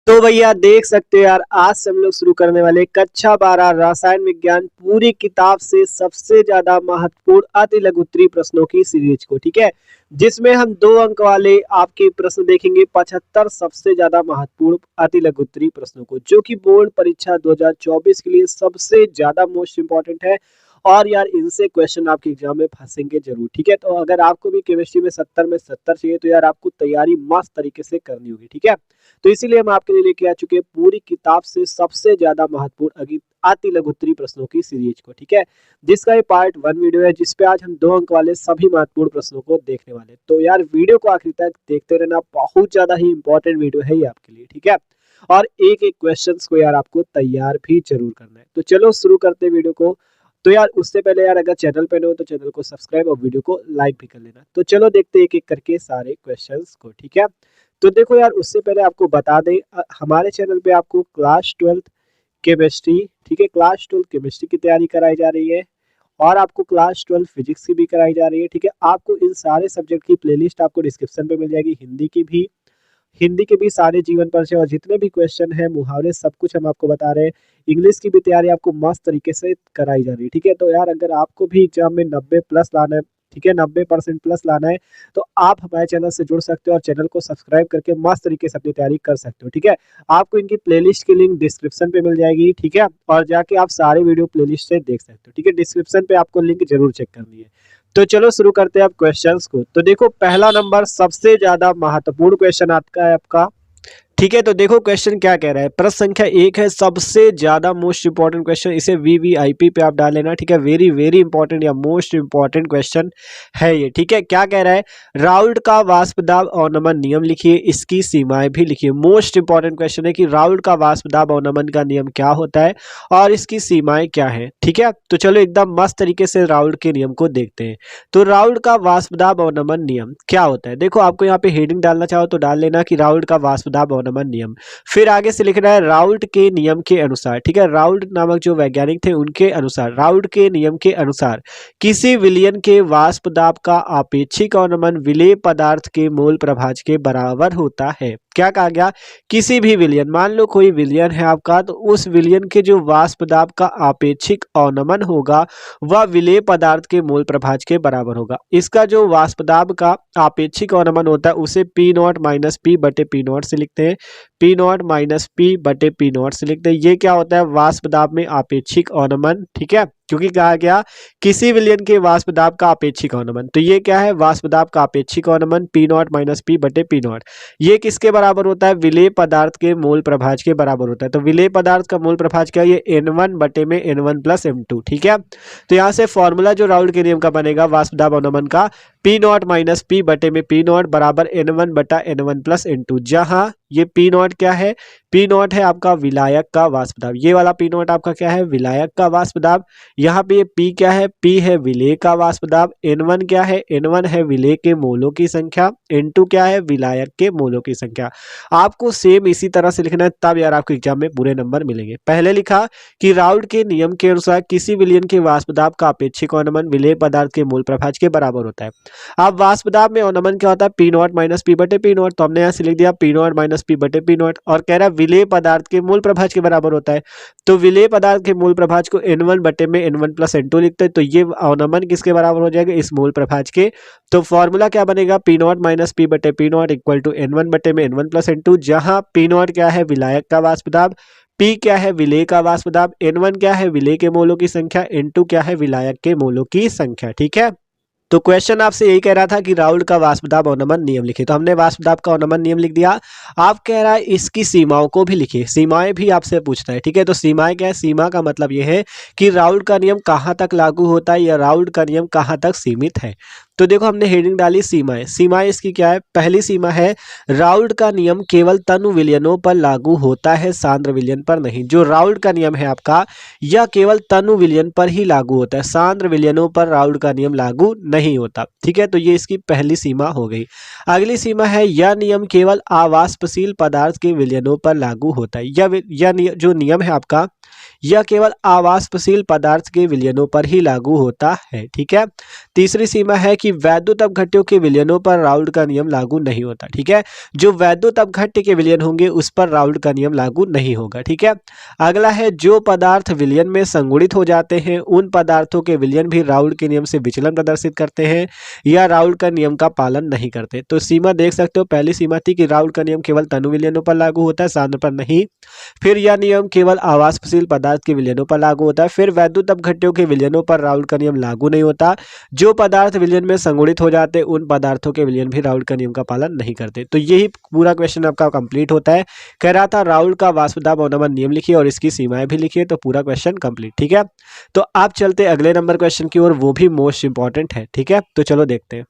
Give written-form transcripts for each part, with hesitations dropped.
तो भैया देख सकते हो यार, आज से हम लोग शुरू करने वाले कक्षा 12 रसायन विज्ञान पूरी किताब से सबसे ज्यादा महत्वपूर्ण अति लघु उत्तरीय प्रश्नों की सीरीज को। ठीक है, जिसमें हम 2 अंक वाले आपके प्रश्न देखेंगे, 75 सबसे ज्यादा महत्वपूर्ण अति लघु उत्तरीय प्रश्नों को, जो कि बोर्ड परीक्षा 2024 के लिए सबसे ज्यादा मोस्ट इंपॉर्टेंट है। और यार इनसे क्वेश्चन आपके एग्जाम में फंसेंगे जरूर। ठीक है, तो अगर आपको भी केमिस्ट्री में 70 में 70 चाहिए तो यार आपको तैयारी मस्त तरीके से करनी होगी। ठीक है, तो इसीलिए हम आपके लिए लेके आ चुके हैं पूरी किताब से सबसे ज्यादा महत्वपूर्ण अति लघु उत्तरीय प्रश्नों की सीरीज को। ठीक है, जिसका ये पार्ट 1 वीडियो है, जिसपे आज हम 2 अंक वाले सभी महत्वपूर्ण प्रश्नों को देखने वाले हैं। तो यार वीडियो को आखिर तक देखते रहना, बहुत ज्यादा ही इंपॉर्टेंट वीडियो है ये आपके लिए। ठीक है, और एक एक क्वेश्चन को यार आपको तैयार भी जरूर करना है। तो चलो शुरू करते हैं वीडियो को। तो यार उससे पहले यार अगर चैनल पे नए हो तो चैनल को सब्सक्राइब और वीडियो को लाइक भी कर लेना। तो चलो देखते हैं एक एक करके सारे क्वेश्चंस को। ठीक है, तो देखो यार उससे पहले आपको बता दें, हमारे चैनल पे आपको क्लास 12 केमिस्ट्री, ठीक है, क्लास 12 केमिस्ट्री की तैयारी कराई जा रही है, और आपको क्लास 12 फिजिक्स की भी कराई जा रही है। ठीक है, आपको इन सारे सब्जेक्ट की प्लेलिस्ट आपको डिस्क्रिप्शन पे मिल जाएगी। हिंदी के भी सारे जीवन परिचय और जितने भी क्वेश्चन है, मुहावरे, सब कुछ हम आपको बता रहे हैं। इंग्लिश की भी तैयारी आपको मस्त तरीके से कराई जा रही है। ठीक है, तो यार अगर आपको भी एग्जाम में 90 प्लस लाना है, ठीक है, 90% प्लस लाना है, तो आप हमारे चैनल से जुड़ सकते हो और चैनल को सब्सक्राइब करके मस्त तरीके से अपनी तैयारी कर सकते हो। ठीक है, आपको इनकी प्लेलिस्ट की लिंक डिस्क्रिप्शन पे मिल जाएगी। ठीक है, और जाके आप सारे वीडियो प्लेलिस्ट से देख सकते हो। ठीक है, डिस्क्रिप्शन पे आपको लिंक जरूर चेक करनी है। तो चलो शुरू करते हैं आप क्वेश्चंस को। तो देखो पहला नंबर सबसे ज्यादा महत्वपूर्ण क्वेश्चन आता है आपका। ठीक है, तो देखो क्वेश्चन क्या कह रहा है। प्रश्न संख्या 1 है, सबसे ज्यादा मोस्ट इंपॉर्टेंट क्वेश्चन, इसे वीवीआईपी पे आप डाल लेना। ठीक है, वेरी वेरी इंपॉर्टेंट या मोस्ट इंपॉर्टेंट क्वेश्चन है ये। ठीक है, क्या कह रहा है, राउल्ट का वाष्प दाब अवनमन नियम लिखिए, इसकी सीमाएं भी लिखिए। मोस्ट इंपॉर्टेंट क्वेश्चन है कि राउल्ट का वाष्प दाब अवनमन का नियम क्या होता है और इसकी सीमाएं क्या है। ठीक है, तो चलो एकदम मस्त तरीके से राउल्ट के नियम को देखते हैं। तो राउल्ट का वाष्प दाब अवनमन नियम क्या होता है, देखो आपको यहाँ पे हेडिंग डालना चाहो तो डाल लेना कि राउल्ट का वाष्प दाब अवनमन नियम। फिर आगे से लिखना है राउल्ट के नियम के अनुसार। ठीक है, राउल्ट नामक जो वैज्ञानिक थे उनके अनुसार, राउल्ट के नियम के अनुसार किसी विलयन के वाष्प दाब का आपेक्षिक अवनमन विलेय पदार्थ के मोल प्रभाज के बराबर होता है। क्या कहा गया, किसी भी विलयन, मान लो कोई विलयन है आपका, तो उस विलयन के जो वाष्प दाब का आपेक्षिक अवनमन होगा वह विलेय पदार्थ के मोल प्रभाज के बराबर होगा। इसका जो वाष्प दाब का आपेक्षिक अवनमन होता है उसे पी नॉट माइनस पी बटे पी नॉट से लिखते हैं। पी नॉट माइनस पी बटे पी नॉट से लिखते हैं। ये क्या होता है, वाष्प दाब में आपेक्षिक अवनमन। ठीक है, क्योंकि कहा गया किसी विलयन के वाष्प दाब का आपेक्षिक अवनमन, तो ये क्या है, वाष्प दाब का आपेक्षिक अवनमन पी नॉट माइनस पी बटे पी नॉट। ये किसके बराबर होता है, विलेय पदार्थ के मोल प्रभाज के बराबर होता है। तो विलेय पदार्थ का मोल प्रभाज क्या है, ये n1 बटे में n1 प्लस m2। ठीक है, तो यहाँ से फॉर्मूला जो राउल्ट के नियम का बनेगा वाष्प दाब अवनमन का, पी नॉट माइनस पी बटे में पी नॉट बराबर n1 बटा n1 प्लस n2, जहां ये पी नॉट क्या है, पी नॉट है आपका विलायक का वाष्प दाब। ये वाला पी नॉट आपका क्या है, विलायक का वाष्प दाब। यहाँ पे ये पी क्या है, पी है विलेय का वाष्प दाब। n1 क्या है, n1 है विलेय के मोलों की संख्या। n2 क्या है, विलायक के मोलों की संख्या। आपको सेम इसी तरह से लिखना है, तब यार आपको एग्जाम में पूरे नंबर मिलेंगे। पहले लिखा कि राउल्ट के नियम के अनुसार किसी विलयन के वाष्प दाब का अपेक्षिक अवनमन विलेय पदार्थ के मोल प्रभाज के बराबर होता है। अब वाष्प दाब में अवनमन क्या होता है, पी नॉट माइनस पी बटे पी नॉट, तो हमने यहाँ से लिख दिया पी नॉट माइनस पी बटे पी नॉट, और कह रहा है विलेय पदार्थ के मोल प्रभाज के बराबर होता है। तो विलेय पदार्थ के मोल प्रभाज को n1 बटे में n1 प्लस n2 लिखते हैं, तो ये अवनमन किसके बराबर हो जाएगा, इस मोल प्रभाज के। तो फॉर्मूला क्या बनेगा, पी नॉट माइनस पी बटे P naught equal to n1 बटे में n1 प्लस n2, जहां पी नॉट क्या है, विलायक का वाष्प दाब, P क्या है, विलेय का वाष्प दाब, n1 क्या है, विलेय के मोलों की संख्या, n2 क्या है, विलायक के मोलों की संख्या। ठीक है, तो क्वेश्चन आपसे यही कह रहा था कि राउल्ट का वाष्प दाब अवनमन नियम लिखिए, तो हमने वाष्प दाब का अवनमन नियम लिख दिया। आप कह रहा है इसकी सीमाओं को भी लिखिए, सीमाएं भी आपसे पूछता है। ठीक है, तो सीमाएं क्या है, सीमा का मतलब यह है कि राउल्ट का नियम कहाँ तक लागू होता है या राउल्ट का नियम कहाँ तक सीमित है। तो देखो हमने हेडिंग डाली सीमाएं। सीमाएं इसकी क्या है, पहली सीमा है राउल्ट का नियम केवल तनु विलयनों पर लागू होता है, सांद्र विलयन पर नहीं। जो राउल्ट का नियम है आपका, यह केवल तनु विलयन पर ही लागू होता है, सांद्र विलयनों पर राउल्ट का नियम लागू नहीं नहीं होता। ठीक है, तो ये इसकी पहली सीमा हो गई। अगली सीमा है यह नियम केवल आवाष्पशील पदार्थ के विलयनों पर लागू होता है। जो नियम है आपका, यह केवल आवाष्पशील पदार्थ के विलयनों पर ही लागू होता है। ठीक है, तीसरी सीमा है कि वैद्युत अपघट्यों के विलयनों पर राउल्ट का नियम लागू नहीं होता। ठीक है, जो वैद्युत अपघट्य के विलयन होंगे उस पर राउल्ट का नियम लागू नहीं होगा। ठीक है, अगला है जो पदार्थ विलयन में संगुणित हो जाते हैं उन पदार्थों के विलयन भी राउल्ट के नियम से विचलन प्रदर्शित करते हैं या राउल्ट का नियम का पालन नहीं करते। तो सीमा देख सकते हो, पहली सीमा थी कि राउल्ट का नियम केवल तनु विलयनों पर लागू होता है, सांद्र पर नहीं। फिर यह नियम केवल आवाष्पशील पदार्थ के विलयनों पर लागू होता है। फिर वैद्युत अपघट्यों के विलयनों पर राउल्ट का नियम लागू नहीं होता। जो पदार्थ विलयन में संगुणित हो जाते हैं उन पदार्थों के विलयन भी राउल्ट का नियम का पालन नहीं करते। तो यही पूरा क्वेश्चन आपका कंप्लीट होता है। कह रहा था राउल्ट का वाष्प दाब अवनमन नियम लिखिए और इसकी सीमाएं भी लिखिए, तो पूरा क्वेश्चन कंप्लीट। ठीक है, तो आप चलते अगले नंबर क्वेश्चन की ओर, वो भी मोस्ट इंपॉर्टेंट है। ठीक है, तो चलो देखते हैं।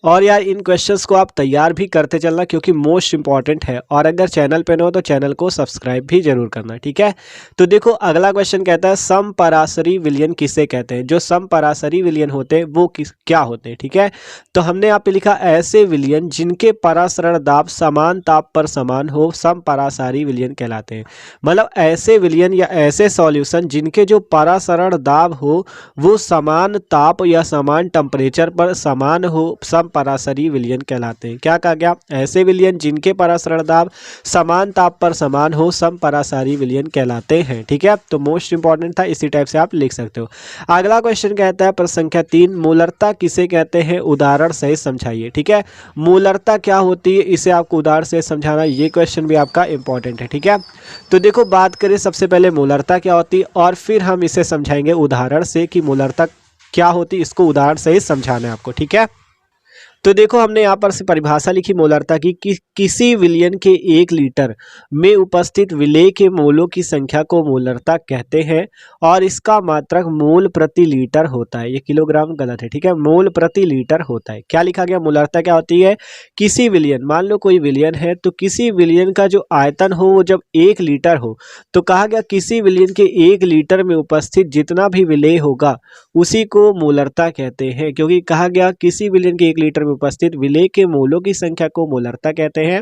और यार इन क्वेश्चंस को आप तैयार भी करते चलना क्योंकि मोस्ट इंपॉर्टेंट है, और अगर चैनल पे न हो तो चैनल को सब्सक्राइब भी जरूर करना। ठीक है, तो देखो अगला क्वेश्चन कहता है समपराशरी विलयन किसे कहते हैं। जो समपराशरी विलयन होते हैं वो क्या होते हैं। ठीक है, तो हमने यहाँ पे लिखा ऐसे विलयन जिनके परासरण दाब समान ताप पर समान हो समपराशरी विलयन कहलाते हैं। मतलब ऐसे विलयन या ऐसे सॉल्यूशन जिनके जो परासरण दाब हो वो समान ताप या समान टेम्परेचर पर समान हो पराशरी विलयन कहलाते हैं। क्या कहा गया, ऐसे विलयन जिनके परासरण दाब समान ताप पर समान हो समपराशरी विलयन कहलाते हैं। ठीक है, तो मोस्ट इंपॉर्टेंट था, इसी टाइप से आप लिख सकते हो। अगला क्वेश्चन कहता है प्रश्न संख्या 3 मूलरता किसे कहते हैं, उदाहरण सहित समझाइए। ठीक है, मूलरता क्या होती है इसे आपको उदाहरण से समझाना, ये क्वेश्चन भी आपका इंपॉर्टेंट है। ठीक है, तो देखो बात करें सबसे पहले मूलरता क्या होती है और फिर हम इसे समझाएंगे उदाहरण से कि मूलरता क्या होती है, इसको उदाहरण सहित समझाना है आपको। ठीक है, तो देखो हमने यहाँ पर से परिभाषा लिखी मोलरता की कि किसी विलयन के 1 लीटर में उपस्थित विलेय के मोलों की संख्या को मोलरता कहते हैं और इसका मात्रक मोल प्रति लीटर होता है। ये किलोग्राम गलत है। ठीक है, मोल प्रति लीटर होता है। क्या लिखा गया, मोलरता क्या होती है, किसी विलयन, मान लो कोई विलयन है तो किसी विलयन का जो आयतन हो वो जब 1 लीटर हो तो कहा गया किसी विलयन के 1 लीटर में उपस्थित जितना भी विलेय होगा उसी को मोलरता कहते हैं। क्योंकि कहा गया किसी विलयन के 1 लीटर उपस्थित विलेय के मोलों की संख्या को मोलरता कहते हैं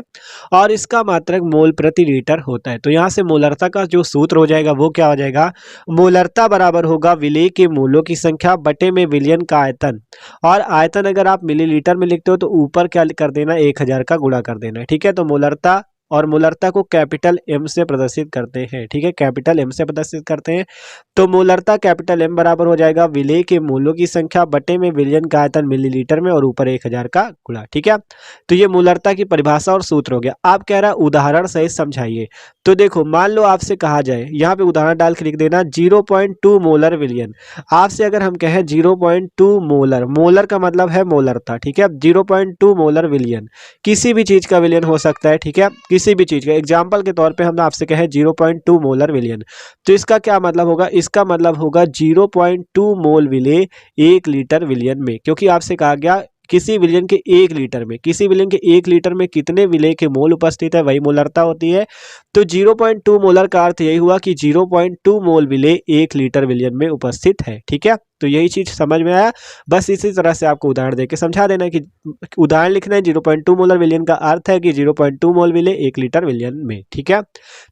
और इसका मात्रक मोल प्रति लीटर होता है। तो यहाँ से मोलरता का जो सूत्र हो जाएगा वो क्या हो जाएगा, मोलरता बराबर होगा विलेय के मोलों की संख्या बटे में विलयन का आयतन, और आयतन अगर आप मिलीलीटर में लिखते हो तो ऊपर क्या कर देना, 1000 का गुणा कर देना है। ठीक है, तो मोलरता और मोलरता को कैपिटल एम से प्रदर्शित करते हैं। ठीक है, कैपिटल एम से प्रदर्शित करते हैं, तो मोलरता कैपिटल एम बराबर हो जाएगा विलेय के मोलों की संख्या बटे में विलयन का आयतन मिलीलीटर में और ऊपर 1000 का गुणा। ठीक है, तो ये मोलरता की परिभाषा और सूत्र हो गया। आप कह रहा है उदाहरण सहित समझाइए, तो देखो मान लो आपसे कहा जाए, यहाँ पे उदाहरण डाल के लिख देना 0.2 मोलर विलयन। आपसे अगर हम कहें 0.2 मोलर, मोलर का मतलब है मोलरता। ठीक है, 0.2 मोलर विलयन किसी भी चीज का विलयन हो सकता है। ठीक है, किसी भी चीज का, एग्जाम्पल के तौर पे हम आपसे कहें 0.2 मोलर विलयन, तो इसका क्या मतलब होगा, इसका मतलब होगा 0.2 मोल विलेय 1 लीटर विलयन में। क्योंकि आपसे कहा गया किसी विलयन के 1 लीटर में, किसी विलयन के 1 लीटर में कितने विलेय के मोल उपस्थित है वही मोलरता होती है। तो 0.2 मोलर का अर्थ यही हुआ कि 0.2 मोल विलेय 1 लीटर विलयन में उपस्थित है। ठीक है, तो यही चीज समझ में आया। बस इसी तरह से आपको उदाहरण देके समझा देना है कि उदाहरण लिखना है 0.2 मोलर विलयन का अर्थ है कि 0.2 मोल विलेय 1 लीटर विलयन में। ठीक है,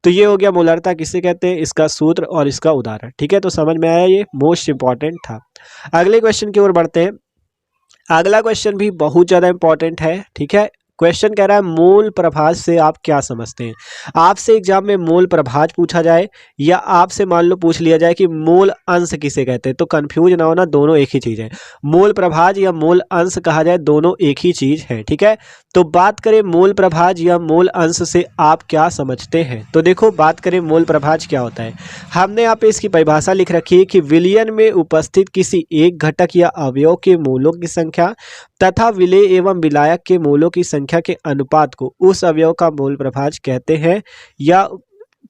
तो ये हो गया मोलरता किसे कहते हैं, इसका सूत्र और इसका उदाहरण। ठीक है, तो समझ में आया, ये मोस्ट इंपॉर्टेंट था। अगले क्वेश्चन की ओर बढ़ते हैं। अगला क्वेश्चन भी बहुत ज़्यादा इंपॉर्टेंट है। ठीक है, क्वेश्चन कह रहा है मोल प्रभाज से आप क्या समझते हैं। आपसे एग्जाम में मोल प्रभाज पूछा जाए या आपसे मान लो पूछ लिया जाए कि मोल अंश किसे कहते हैं, तो कंफ्यूज ना होना, दोनों एक ही चीज़ है। मोल प्रभाज या मोल अंश कहा जाए, दोनों एक ही चीज़ है। ठीक है, तो बात करें मोल प्रभाज या मोल अंश से आप क्या समझते हैं। तो देखो बात करें मोल प्रभाज क्या होता है, हमने यहाँ पे इसकी परिभाषा लिख रखी है कि विलयन में उपस्थित किसी एक घटक या अवयव के मोलों की संख्या तथा विलेय एवं विलायक के मोलों की संख्या के अनुपात को उस अवयव का मोल प्रभाज कहते हैं या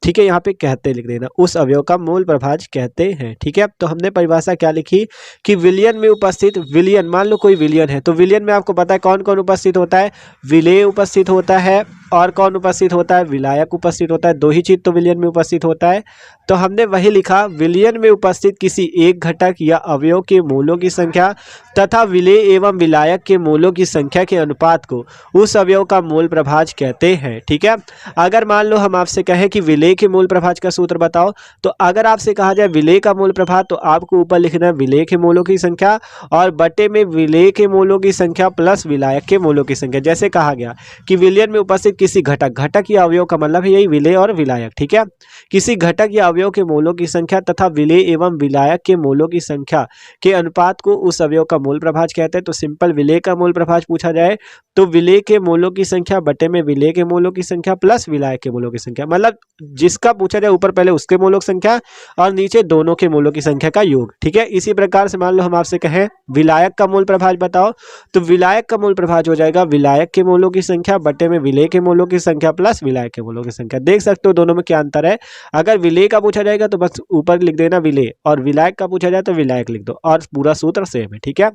ठीक है, यहाँ पे कहते लिख देना, उस अवयव का मूल प्रभाज कहते हैं। ठीक है, तो हमने परिभाषा क्या लिखी कि विलयन में उपस्थित, विलयन मान लो कोई विलयन है तो विलयन में आपको पता है कौन कौन उपस्थित होता है, विलेय उपस्थित होता है और कौन उपस्थित होता है, विलायक उपस्थित होता है। दो ही चीज तो विलयन में उपस्थित होता है। तो हमने वही लिखा, विलयन में उपस्थित किसी एक घटक या अवयव के मूलों की संख्या तथा विलेय एवं विलायक के मूलों की संख्या के अनुपात को उस अवयव का मूल प्रभाज कहते हैं। ठीक है, अगर मान लो हम आपसे कहें कि विलेय के मूल प्रभाज का सूत्र बताओ, तो अगर आपसे कहा जाए विलेय का मूल प्रभाज, तो आपको ऊपर लिखना है विलेय के मूलों की संख्या और बटे में विलेय के मूलों की संख्या प्लस विलायक के मूलों की संख्या। जैसे कहा गया कि विलयन में उपस्थित किसी घटक, घटक या अवयव का मतलब है यही विलेय और विलायक। ठीक है, किसी घटक या अवयव के मूलों की संख्या तथा विलेय एवं विलायक के मूलों की संख्या के अनुपात को उस अवयव का मूल प्रभाज कहते हैं। तो सिंपल विलेय का मूल प्रभाज पूछा जाए तो विलेय के मूलों की संख्या बटे में विलेय के मूलों की संख्या प्लस विलायक के मूलों की संख्या, मतलब जिसका पूछा जाए ऊपर पहले उसके मूलों की संख्या और नीचे दोनों के मूलों की संख्या का योग। ठीक है, इसी प्रकार से मान लो हम आपसे कहें विलायक का मूल प्रभाज बताओ, तो विलायक का मूल प्रभाज हो जाएगा विलायक के मूलों की संख्या बटे में विलेय के मूलों की संख्या प्लस विलायक के मूलों की संख्या। देख सकते हो दोनों में क्या अंतर है। अगर विलेय का पूछा जाएगा तो बस ऊपर लिख देना विलेय, और विलायक का पूछा जाए तो विलायक लिख दो, और पूरा सूत्र सेम है। ठीक है,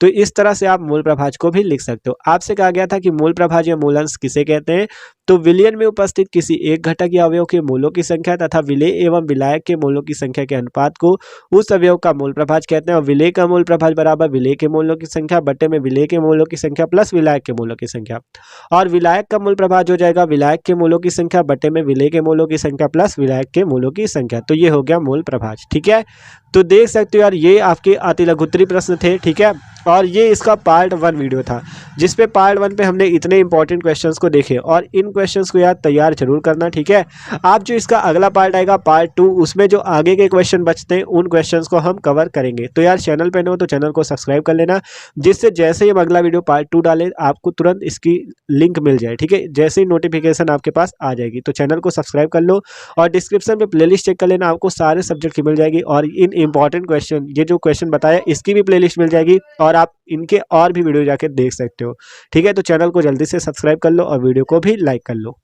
तो इस तरह से आप मूल प्रभाज को भी लिख सकते हो। आपसे कहा गया था कि मूल प्रभाज या मूलांश किसे कहते हैं, तो विलयन में उपस्थित किसी एक घटक या अवयव के मूलों की संख्या तथा विलेय एवं विलायक के मूलों की संख्या के अनुपात को उस अवयव का मूल प्रभाज कहते हैं। और विलेय का मूल प्रभाज बराबर विलेय के मूलों की संख्या बटे में विलेय के मूलों की संख्या प्लस विलायक के मूलों की संख्या, और विलायक का मूल प्रभाज हो जाएगा विलायक के मूलों की संख्या बटे में विलेय के मूलों की संख्या प्लस विलायक के मूलों की संख्या। तो ये हो गया मूल प्रभाज। ठीक है, तो देख सकते हो यार ये आपके अतिलघुत्तरी प्रश्न थे। ठीक है, और ये इसका पार्ट 1 वीडियो था जिसपे पार्ट 1 पे हमने इतने इंपॉर्टेंट क्वेश्चंस को देखे, और इन क्वेश्चंस को यार तैयार जरूर करना। ठीक है, आप जो इसका अगला पार्ट आएगा पार्ट 2, उसमें जो आगे के क्वेश्चन बचते हैं उन क्वेश्चंस को हम कवर करेंगे। तो यार चैनल पे हो तो चैनल को सब्सक्राइब कर लेना, जिससे जैसे ही हम अगला वीडियो पार्ट 2 डालें आपको तुरंत इसकी लिंक मिल जाए। ठीक है, जैसे ही नोटिफिकेशन आपके पास आ जाएगी तो चैनल को सब्सक्राइब कर लो, और डिस्क्रिप्शन में प्लेलिस्ट चेक कर लेना, आपको सारे सब्जेक्ट की मिल जाएगी, और इन इंपॉर्टेंट क्वेश्चन ये जो क्वेश्चन बताया इसकी भी प्लेलिस्ट मिल जाएगी, और आप इनके और भी वीडियो जाके देख सकते हो। ठीक है, तो चैनल को जल्दी से सब्सक्राइब कर लो और वीडियो को भी लाइक कर लो।